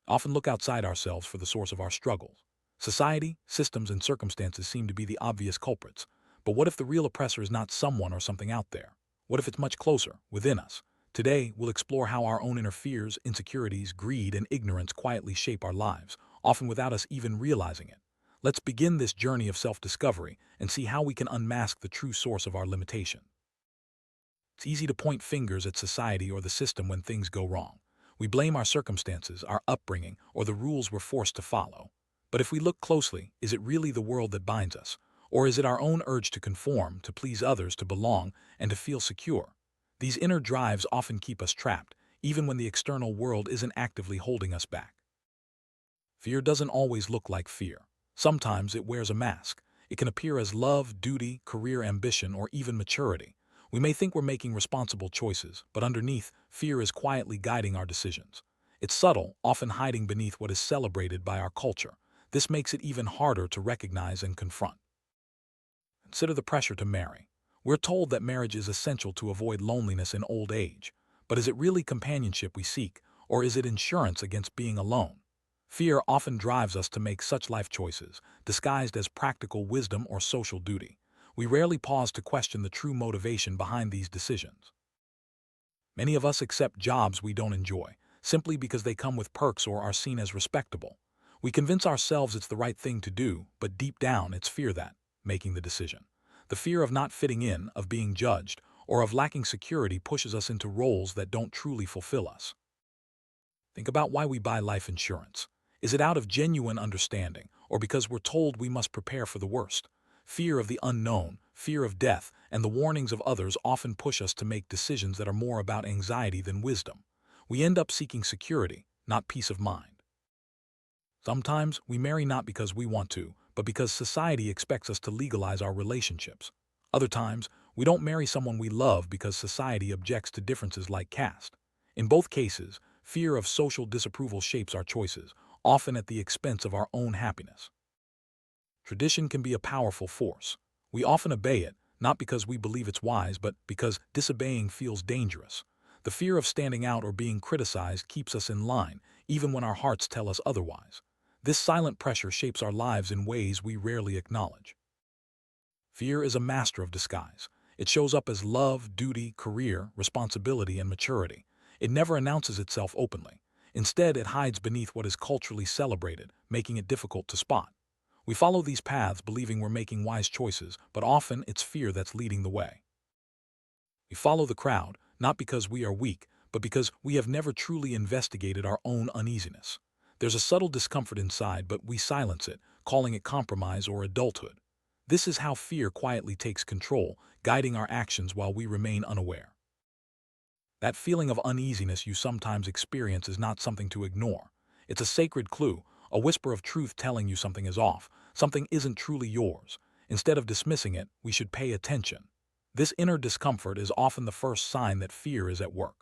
Often look outside ourselves for the source of our struggles. Society, systems, and circumstances seem to be the obvious culprits. But what if the real oppressor is not someone or something out there? What if it's much closer, within us? Today, we'll explore how our own inner fears, insecurities, greed, and ignorance quietly shape our lives, often without us even realizing it. Let's begin this journey of self-discovery and see how we can unmask the true source of our limitation. It's easy to point fingers at society or the system when things go wrong. We blame our circumstances, our upbringing, or the rules we're forced to follow. But if we look closely, is it really the world that binds us? Or is it our own urge to conform, to please others, to belong, and to feel secure? These inner drives often keep us trapped, even when the external world isn't actively holding us back. Fear doesn't always look like fear. Sometimes it wears a mask. It can appear as love, duty, career ambition, or even maturity. We may think we're making responsible choices, but underneath, fear is quietly guiding our decisions. It's subtle, often hiding beneath what is celebrated by our culture. This makes it even harder to recognize and confront. Consider the pressure to marry. We're told that marriage is essential to avoid loneliness in old age. But is it really companionship we seek, or is it insurance against being alone? Fear often drives us to make such life choices, disguised as practical wisdom or social duty. We rarely pause to question the true motivation behind these decisions. Many of us accept jobs we don't enjoy, simply because they come with perks or are seen as respectable. We convince ourselves it's the right thing to do, but deep down it's fear that, making the decision. The fear of not fitting in, of being judged, or of lacking security pushes us into roles that don't truly fulfill us. Think about why we buy life insurance. Is it out of genuine understanding, or because we're told we must prepare for the worst? Fear of the unknown, fear of death, and the warnings of others often push us to make decisions that are more about anxiety than wisdom. We end up seeking security, not peace of mind. Sometimes we marry not because we want to, but because society expects us to legalize our relationships. Other times, we don't marry someone we love because society objects to differences like caste. In both cases, fear of social disapproval shapes our choices, often at the expense of our own happiness. Tradition can be a powerful force. We often obey it, not because we believe it's wise, but because disobeying feels dangerous. The fear of standing out or being criticized keeps us in line, even when our hearts tell us otherwise. This silent pressure shapes our lives in ways we rarely acknowledge. Fear is a master of disguise. It shows up as love, duty, career, responsibility, and maturity. It never announces itself openly. Instead, it hides beneath what is culturally celebrated, making it difficult to spot. We follow these paths believing we're making wise choices, but often it's fear that's leading the way. We follow the crowd, not because we are weak, but because we have never truly investigated our own uneasiness. There's a subtle discomfort inside, but we silence it, calling it compromise or adulthood. This is how fear quietly takes control, guiding our actions while we remain unaware. That feeling of uneasiness you sometimes experience is not something to ignore. It's a sacred clue, a whisper of truth telling you something is off, something isn't truly yours. Instead of dismissing it, we should pay attention. This inner discomfort is often the first sign that fear is at work.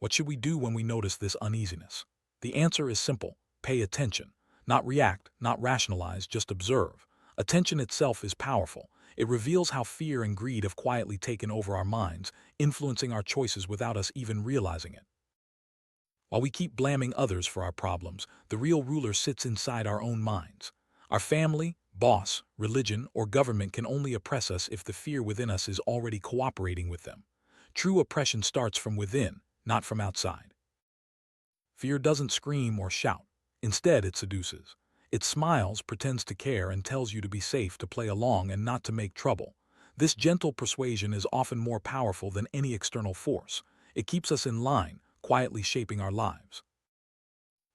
What should we do when we notice this uneasiness? The answer is simple: pay attention. Not react, not rationalize, just observe. Attention itself is powerful. It reveals how fear and greed have quietly taken over our minds, influencing our choices without us even realizing it. While we keep blaming others for our problems, the real ruler sits inside our own minds. Our family, boss, religion, or government can only oppress us if the fear within us is already cooperating with them. True oppression starts from within, not from outside. Fear doesn't scream or shout. Instead, it seduces. It smiles, pretends to care, and tells you to be safe, to play along, and not to make trouble. This gentle persuasion is often more powerful than any external force. It keeps us in line, quietly shaping our lives.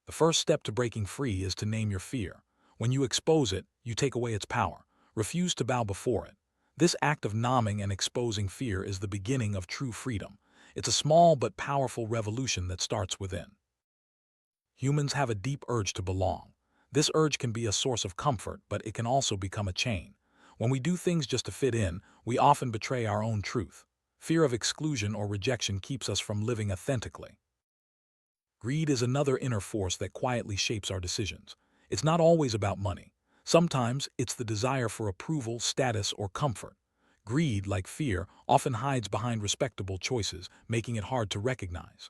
The first step to breaking free is to name your fear. When you expose it, you take away its power. Refuse to bow before it. This act of naming and exposing fear is the beginning of true freedom. It's a small but powerful revolution that starts within. Humans have a deep urge to belong. This urge can be a source of comfort, but it can also become a chain. When we do things just to fit in, we often betray our own truth. Fear of exclusion or rejection keeps us from living authentically. Greed is another inner force that quietly shapes our decisions. It's not always about money. Sometimes it's the desire for approval, status, or comfort. Greed, like fear, often hides behind respectable choices, making it hard to recognize.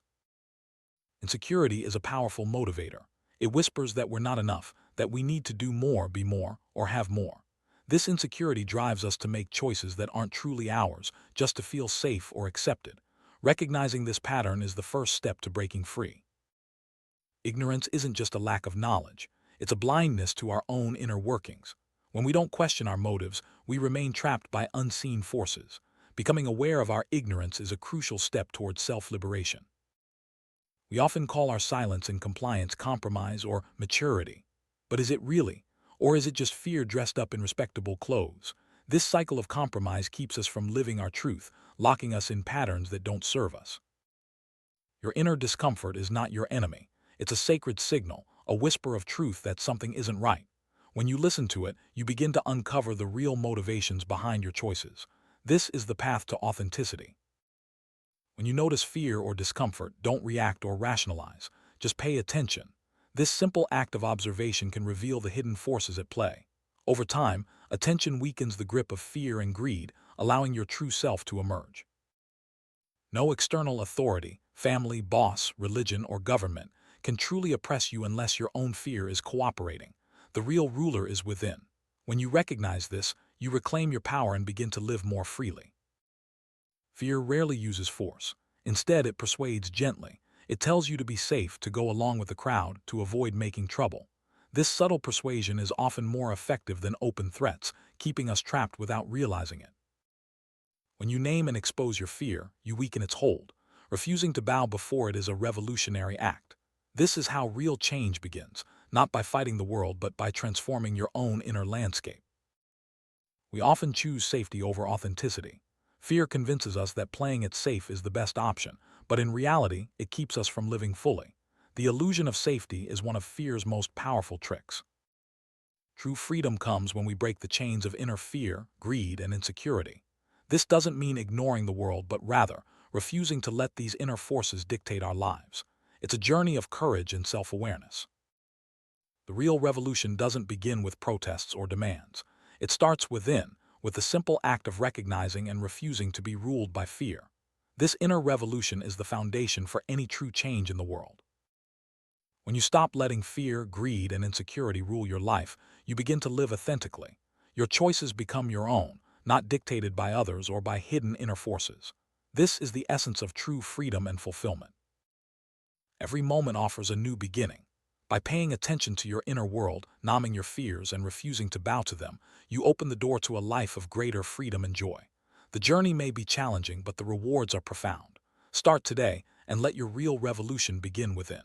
Insecurity is a powerful motivator. It whispers that we're not enough, that we need to do more, be more, or have more. This insecurity drives us to make choices that aren't truly ours, just to feel safe or accepted. Recognizing this pattern is the first step to breaking free. Ignorance isn't just a lack of knowledge, it's a blindness to our own inner workings. When we don't question our motives, we remain trapped by unseen forces. Becoming aware of our ignorance is a crucial step towards self-liberation. We often call our silence and compliance compromise or maturity. But is it really? Or is it just fear dressed up in respectable clothes? This cycle of compromise keeps us from living our truth, locking us in patterns that don't serve us. Your inner discomfort is not your enemy. It's a sacred signal, a whisper of truth that something isn't right. When you listen to it, you begin to uncover the real motivations behind your choices. This is the path to authenticity. When you notice fear or discomfort, don't react or rationalize. Just pay attention. This simple act of observation can reveal the hidden forces at play. Over time, attention weakens the grip of fear and greed, allowing your true self to emerge. No external authority, family, boss, religion, or government can truly oppress you unless your own fear is cooperating. The real ruler is within. When you recognize this, you reclaim your power and begin to live more freely. Fear rarely uses force. Instead, it persuades gently. It tells you to be safe, to go along with the crowd, to avoid making trouble. This subtle persuasion is often more effective than open threats, keeping us trapped without realizing it. When you name and expose your fear, you weaken its hold. Refusing to bow before it is a revolutionary act. This is how real change begins, not by fighting the world but by transforming your own inner landscape. We often choose safety over authenticity. Fear convinces us that playing it safe is the best option, but in reality, it keeps us from living fully. The illusion of safety is one of fear's most powerful tricks. True freedom comes when we break the chains of inner fear, greed, and insecurity. This doesn't mean ignoring the world, but rather refusing to let these inner forces dictate our lives. It's a journey of courage and self-awareness. The real revolution doesn't begin with protests or demands. It starts within, with the simple act of recognizing and refusing to be ruled by fear. This inner revolution is the foundation for any true change in the world. When you stop letting fear, greed, and insecurity rule your life, you begin to live authentically. Your choices become your own, not dictated by others or by hidden inner forces. This is the essence of true freedom and fulfillment. Every moment offers a new beginning. By paying attention to your inner world, numbing your fears, and refusing to bow to them, you open the door to a life of greater freedom and joy. The journey may be challenging, but the rewards are profound. Start today and let your real revolution begin within.